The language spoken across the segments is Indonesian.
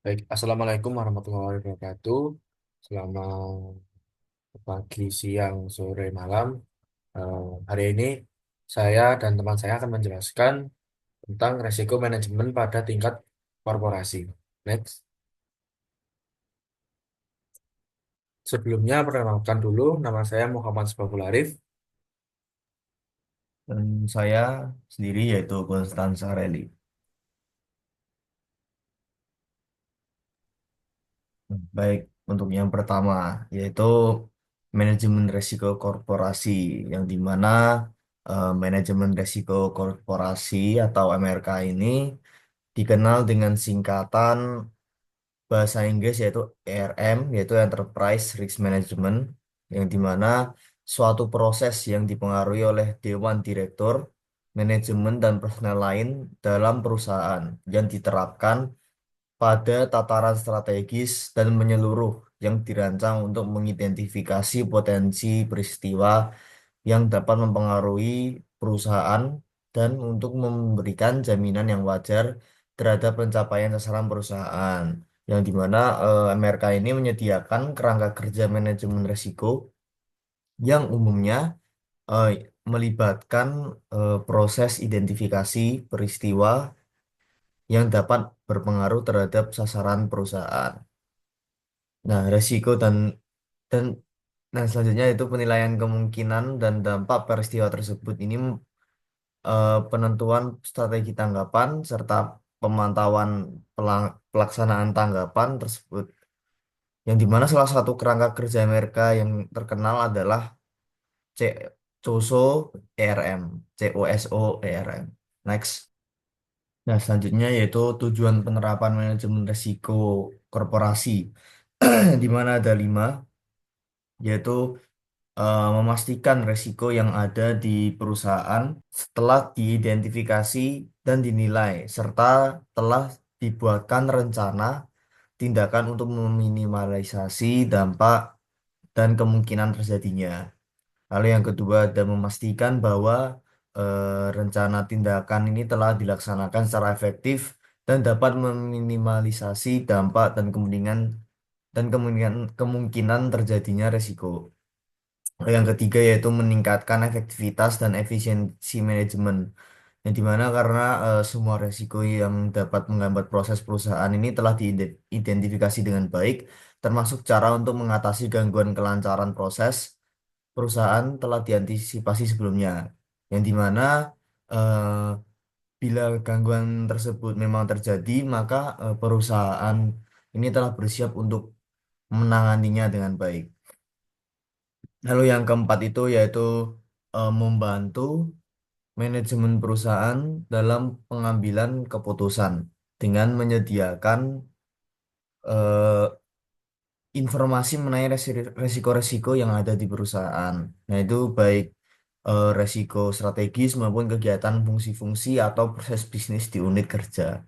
Baik, Assalamualaikum warahmatullahi wabarakatuh. Selamat pagi, siang, sore, malam. Hari ini saya dan teman saya akan menjelaskan tentang resiko manajemen pada tingkat korporasi. Next. Sebelumnya, perkenalkan dulu, nama saya Muhammad Sebabul Arif. Dan saya sendiri yaitu Konstansa Reli. Baik, untuk yang pertama yaitu manajemen risiko korporasi, yang dimana manajemen risiko korporasi atau MRK ini dikenal dengan singkatan bahasa Inggris yaitu ERM, yaitu Enterprise Risk Management, yang dimana suatu proses yang dipengaruhi oleh Dewan Direktur, manajemen dan personel lain dalam perusahaan yang diterapkan pada tataran strategis dan menyeluruh yang dirancang untuk mengidentifikasi potensi peristiwa yang dapat mempengaruhi perusahaan dan untuk memberikan jaminan yang wajar terhadap pencapaian sasaran perusahaan. Yang dimana MRK ini menyediakan kerangka kerja manajemen risiko yang umumnya eh, melibatkan proses identifikasi peristiwa yang dapat berpengaruh terhadap sasaran perusahaan. Nah, resiko dan selanjutnya itu penilaian kemungkinan dan dampak peristiwa tersebut ini, penentuan strategi tanggapan serta pemantauan pelaksanaan tanggapan tersebut. Yang dimana salah satu kerangka kerja mereka yang terkenal adalah C COSO ERM, COSO ERM. Next. Nah, selanjutnya yaitu tujuan penerapan manajemen risiko korporasi, di mana ada 5, yaitu memastikan risiko yang ada di perusahaan setelah diidentifikasi dan dinilai, serta telah dibuatkan rencana tindakan untuk meminimalisasi dampak dan kemungkinan terjadinya. Lalu yang kedua ada memastikan bahwa rencana tindakan ini telah dilaksanakan secara efektif dan dapat meminimalisasi dampak dan kemungkinan terjadinya risiko. Yang ketiga yaitu meningkatkan efektivitas dan efisiensi manajemen. Yang dimana karena semua risiko yang dapat menghambat proses perusahaan ini telah diidentifikasi dengan baik, termasuk cara untuk mengatasi gangguan kelancaran proses perusahaan telah diantisipasi sebelumnya. Yang dimana eh, bila gangguan tersebut memang terjadi, maka perusahaan ini telah bersiap untuk menanganinya dengan baik. Lalu yang keempat itu yaitu membantu manajemen perusahaan dalam pengambilan keputusan dengan menyediakan eh, informasi mengenai resiko-resiko yang ada di perusahaan. Nah, itu baik resiko strategis maupun kegiatan fungsi-fungsi atau proses bisnis di unit kerja.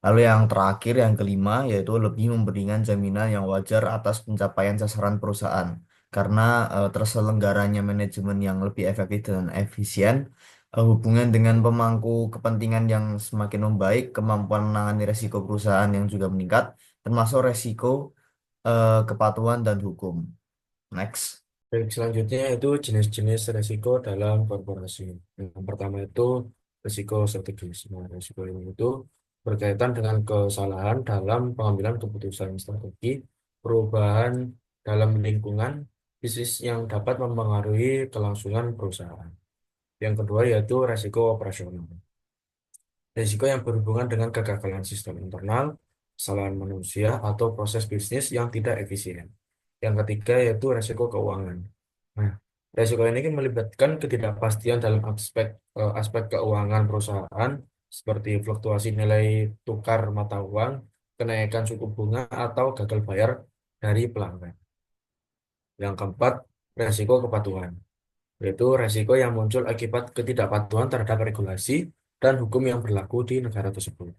Lalu yang terakhir, yang kelima, yaitu lebih memberikan jaminan yang wajar atas pencapaian sasaran perusahaan. Karena terselenggaranya manajemen yang lebih efektif dan efisien, hubungan dengan pemangku kepentingan yang semakin membaik, kemampuan menangani resiko perusahaan yang juga meningkat, termasuk resiko kepatuhan dan hukum. Next. Baik, selanjutnya itu jenis-jenis resiko dalam korporasi. Yang pertama itu resiko strategis. Nah, resiko ini itu berkaitan dengan kesalahan dalam pengambilan keputusan strategi, perubahan dalam lingkungan bisnis yang dapat mempengaruhi kelangsungan perusahaan. Yang kedua yaitu resiko operasional. Risiko yang berhubungan dengan kegagalan sistem internal, kesalahan manusia, atau proses bisnis yang tidak efisien. Yang ketiga yaitu resiko keuangan. Nah, resiko ini kan melibatkan ketidakpastian dalam aspek keuangan perusahaan seperti fluktuasi nilai tukar mata uang, kenaikan suku bunga, atau gagal bayar dari pelanggan. Yang keempat, resiko kepatuhan, yaitu resiko yang muncul akibat ketidakpatuhan terhadap regulasi dan hukum yang berlaku di negara tersebut.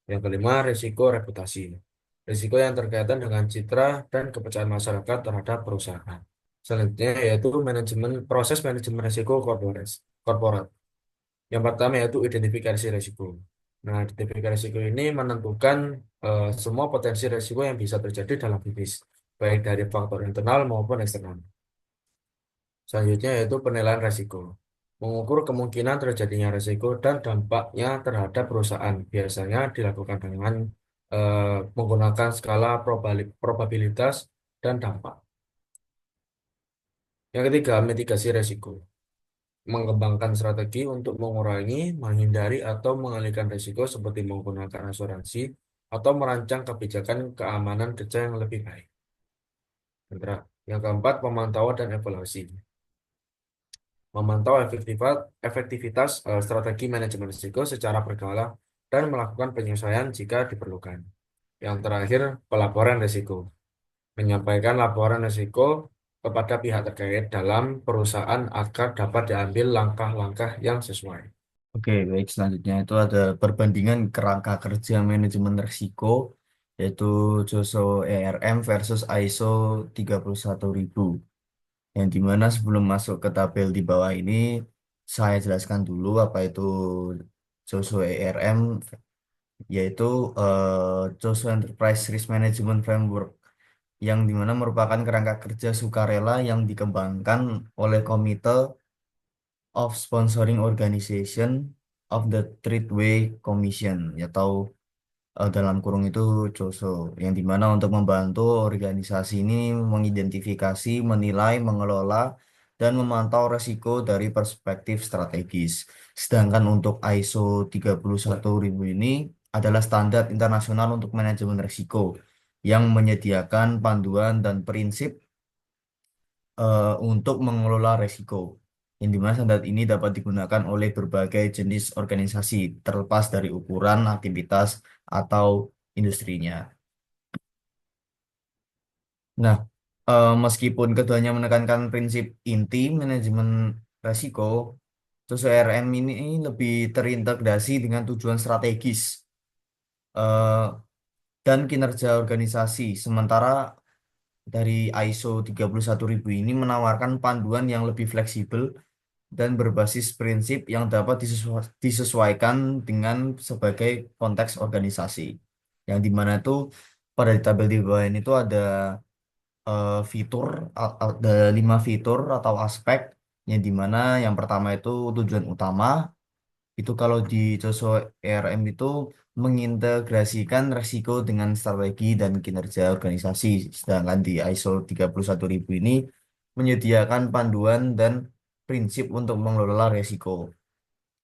Yang kelima, risiko reputasi. Risiko yang terkaitan dengan citra dan kepercayaan masyarakat terhadap perusahaan. Selanjutnya yaitu proses manajemen risiko korporat. Yang pertama yaitu identifikasi risiko. Nah, identifikasi risiko ini menentukan semua potensi risiko yang bisa terjadi dalam bisnis, baik dari faktor internal maupun eksternal. Selanjutnya yaitu penilaian risiko. Mengukur kemungkinan terjadinya risiko dan dampaknya terhadap perusahaan. Biasanya dilakukan dengan menggunakan skala probabilitas dan dampak. Yang ketiga, mitigasi risiko. Mengembangkan strategi untuk mengurangi, menghindari, atau mengalihkan risiko seperti menggunakan asuransi atau merancang kebijakan keamanan kerja yang lebih baik. Yang keempat, pemantauan dan evaluasi. Memantau efektivitas strategi manajemen risiko secara berkala dan melakukan penyesuaian jika diperlukan. Yang terakhir, pelaporan risiko. Menyampaikan laporan risiko kepada pihak terkait dalam perusahaan agar dapat diambil langkah-langkah yang sesuai. Oke, baik. Selanjutnya itu ada perbandingan kerangka kerja manajemen risiko, yaitu JOSO ERM versus ISO 31000. Yang dimana sebelum masuk ke tabel di bawah ini, saya jelaskan dulu apa itu JOSO ERM, yaitu JOSO Enterprise Risk Management Framework, yang dimana merupakan kerangka kerja sukarela yang dikembangkan oleh Komite of Sponsoring Organization of the Treatway Commission, atau dalam kurung itu JOSO, yang dimana untuk membantu organisasi ini mengidentifikasi, menilai, mengelola, dan memantau resiko dari perspektif strategis. Sedangkan untuk ISO 31000 ini adalah standar internasional untuk manajemen risiko yang menyediakan panduan dan prinsip untuk mengelola risiko. Yang dimana standar ini dapat digunakan oleh berbagai jenis organisasi, terlepas dari ukuran, aktivitas, atau industrinya. Nah, meskipun keduanya menekankan prinsip inti manajemen risiko, terus ORM ini lebih terintegrasi dengan tujuan strategis eh, dan kinerja organisasi. Sementara dari ISO 31000 ini menawarkan panduan yang lebih fleksibel dan berbasis prinsip yang dapat disesuaikan dengan sebagai konteks organisasi. Yang dimana itu pada di tabel di bawah ini tuh ada fitur, ada 5 fitur atau aspek, yang dimana yang pertama itu tujuan utama. Itu kalau di JOSO ERM itu mengintegrasikan resiko dengan strategi dan kinerja organisasi. Sedangkan di ISO 31000 ini menyediakan panduan dan prinsip untuk mengelola resiko.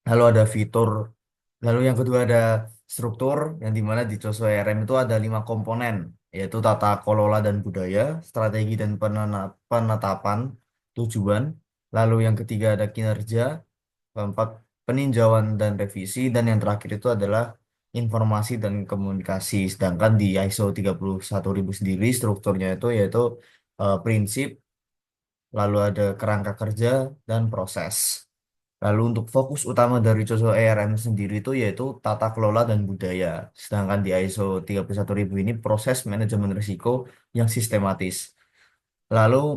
Lalu ada fitur, lalu yang kedua ada struktur, yang dimana di JOSO ERM itu ada 5 komponen, yaitu tata kelola dan budaya, strategi dan penetapan tujuan. Lalu yang ketiga ada kinerja, keempat peninjauan dan revisi, dan yang terakhir itu adalah informasi dan komunikasi. Sedangkan di ISO 31000 sendiri strukturnya itu yaitu prinsip, lalu ada kerangka kerja dan proses. Lalu untuk fokus utama dari COSO ERM sendiri itu yaitu tata kelola dan budaya. Sedangkan di ISO 31000 ini proses manajemen risiko yang sistematis. Lalu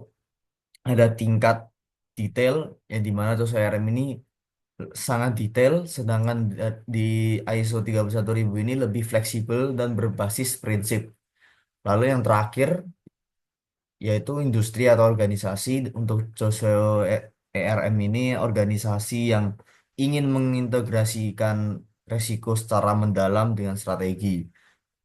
ada tingkat detail, yang dimana COSO ERM ini sangat detail, sedangkan di ISO 31000 ini lebih fleksibel dan berbasis prinsip. Lalu yang terakhir yaitu industri atau organisasi. Untuk Joso ERM ini organisasi yang ingin mengintegrasikan resiko secara mendalam dengan strategi.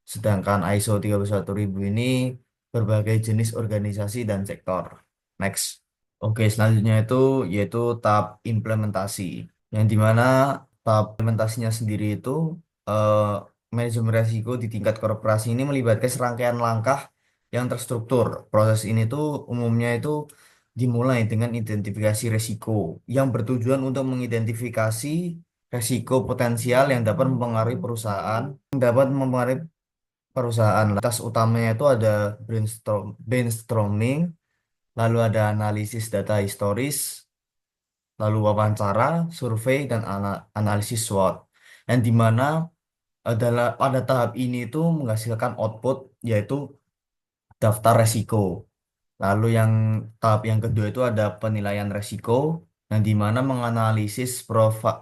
Sedangkan ISO 31000 ini berbagai jenis organisasi dan sektor. Next. Oke, selanjutnya itu yaitu tahap implementasi. Yang dimana tahap implementasinya sendiri itu eh, manajemen risiko di tingkat korporasi ini melibatkan serangkaian langkah yang terstruktur. Proses ini tuh umumnya itu dimulai dengan identifikasi risiko yang bertujuan untuk mengidentifikasi risiko potensial yang dapat mempengaruhi perusahaan. Atas utamanya itu ada brainstorming, lalu ada analisis data historis, lalu wawancara, survei, dan analisis SWOT. Yang dimana adalah pada tahap ini itu menghasilkan output, yaitu daftar resiko. Lalu yang tahap yang kedua itu ada penilaian resiko, yang dimana menganalisis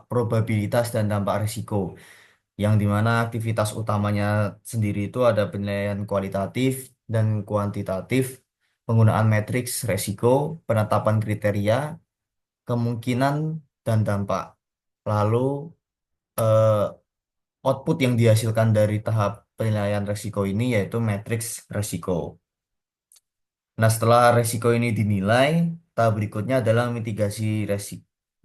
probabilitas dan dampak resiko. yang dimana aktivitas utamanya sendiri itu ada penilaian kualitatif dan kuantitatif, penggunaan matriks resiko, penetapan kriteria, kemungkinan, dan dampak. Lalu eh, output yang dihasilkan dari tahap penilaian resiko ini yaitu matriks resiko. Nah, setelah resiko ini dinilai, tahap berikutnya adalah mitigasi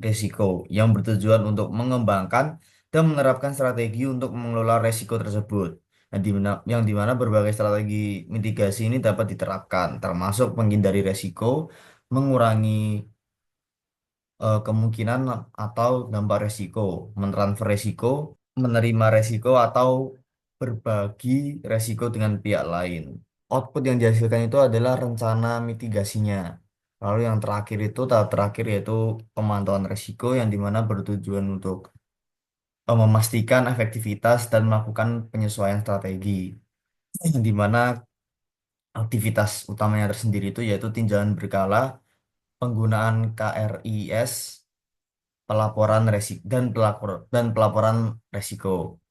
resiko yang bertujuan untuk mengembangkan dan menerapkan strategi untuk mengelola resiko tersebut. Nah, yang dimana berbagai strategi mitigasi ini dapat diterapkan, termasuk menghindari resiko, mengurangi kemungkinan atau dampak resiko, mentransfer resiko, menerima resiko, atau berbagi resiko dengan pihak lain. Output yang dihasilkan itu adalah rencana mitigasinya. Lalu yang terakhir itu, tahap terakhir yaitu pemantauan resiko yang dimana bertujuan untuk memastikan efektivitas dan melakukan penyesuaian strategi. Yang dimana aktivitas utamanya tersendiri itu yaitu tinjauan berkala, penggunaan KRIS, pelaporan resiko dan pelaporan resiko.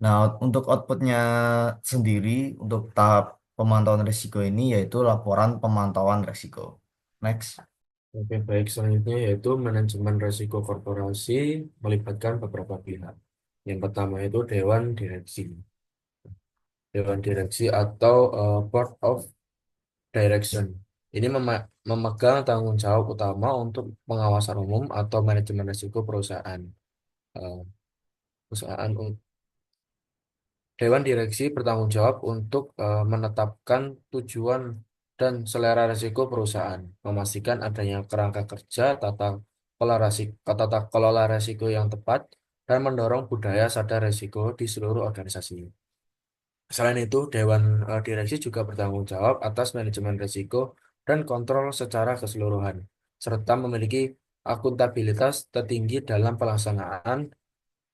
Nah, untuk outputnya sendiri untuk tahap pemantauan risiko ini yaitu laporan pemantauan risiko. Next. Oke, baik. Selanjutnya yaitu manajemen risiko korporasi melibatkan beberapa pihak. Yang pertama itu Dewan Direksi. Dewan Direksi atau Board of Direction. Ini memegang tanggung jawab utama untuk pengawasan umum atau manajemen risiko perusahaan. Eh, perusahaan Dewan Direksi bertanggung jawab untuk menetapkan tujuan dan selera risiko perusahaan, memastikan adanya kerangka kerja, tata kelola risiko yang tepat, dan mendorong budaya sadar risiko di seluruh organisasi. Selain itu, Dewan Direksi juga bertanggung jawab atas manajemen risiko dan kontrol secara keseluruhan, serta memiliki akuntabilitas tertinggi dalam pelaksanaan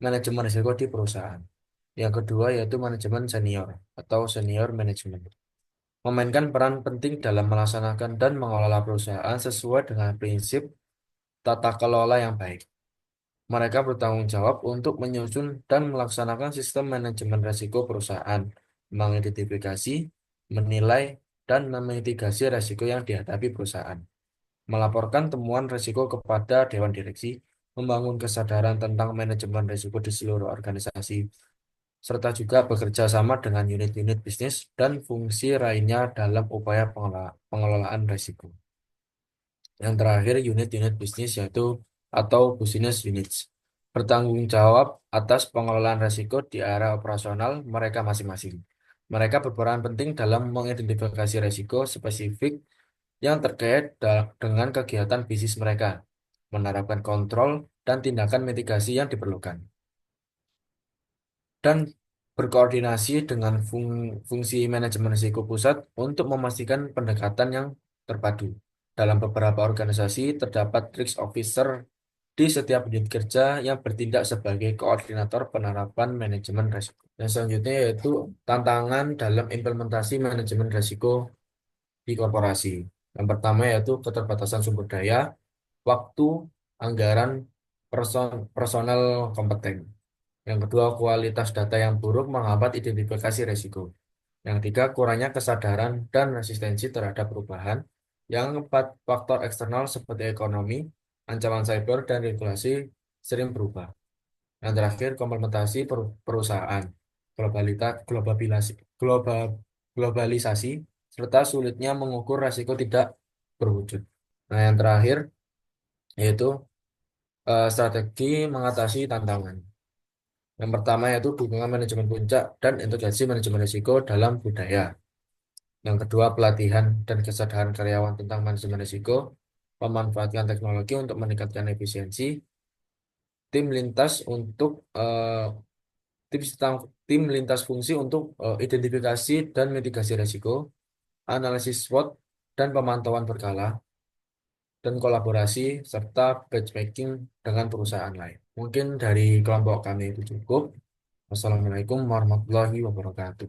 manajemen risiko di perusahaan. Yang kedua yaitu manajemen senior atau senior management. Memainkan peran penting dalam melaksanakan dan mengelola perusahaan sesuai dengan prinsip tata kelola yang baik. Mereka bertanggung jawab untuk menyusun dan melaksanakan sistem manajemen risiko perusahaan, mengidentifikasi, menilai, dan memitigasi risiko yang dihadapi perusahaan, melaporkan temuan risiko kepada Dewan Direksi, membangun kesadaran tentang manajemen risiko di seluruh organisasi, serta juga bekerja sama dengan unit-unit bisnis dan fungsi lainnya dalam upaya pengelolaan risiko. Yang terakhir, unit-unit bisnis yaitu atau business units bertanggung jawab atas pengelolaan risiko di area operasional mereka masing-masing. Mereka berperan penting dalam mengidentifikasi risiko spesifik yang terkait dengan kegiatan bisnis mereka, menerapkan kontrol dan tindakan mitigasi yang diperlukan, dan berkoordinasi dengan fungsi manajemen risiko pusat untuk memastikan pendekatan yang terpadu. Dalam beberapa organisasi, terdapat risk officer di setiap unit kerja yang bertindak sebagai koordinator penerapan manajemen risiko. Dan selanjutnya yaitu tantangan dalam implementasi manajemen risiko di korporasi. Yang pertama yaitu keterbatasan sumber daya, waktu, anggaran, personel kompeten. Yang kedua, kualitas data yang buruk menghambat identifikasi risiko. Yang ketiga, kurangnya kesadaran dan resistensi terhadap perubahan. Yang keempat, faktor eksternal seperti ekonomi, ancaman cyber, dan regulasi sering berubah. Yang terakhir, komplementasi perusahaan, globalisasi, serta sulitnya mengukur risiko tidak berwujud. Nah, yang terakhir yaitu strategi mengatasi tantangan. Yang pertama yaitu dukungan manajemen puncak dan integrasi manajemen risiko dalam budaya. Yang kedua, pelatihan dan kesadaran karyawan tentang manajemen risiko, memanfaatkan teknologi untuk meningkatkan efisiensi, tim lintas untuk tips tentang tim lintas fungsi untuk identifikasi dan mitigasi risiko, analisis SWOT dan pemantauan berkala, dan kolaborasi serta benchmarking dengan perusahaan lain. Mungkin dari kelompok kami itu cukup. Wassalamualaikum warahmatullahi wabarakatuh.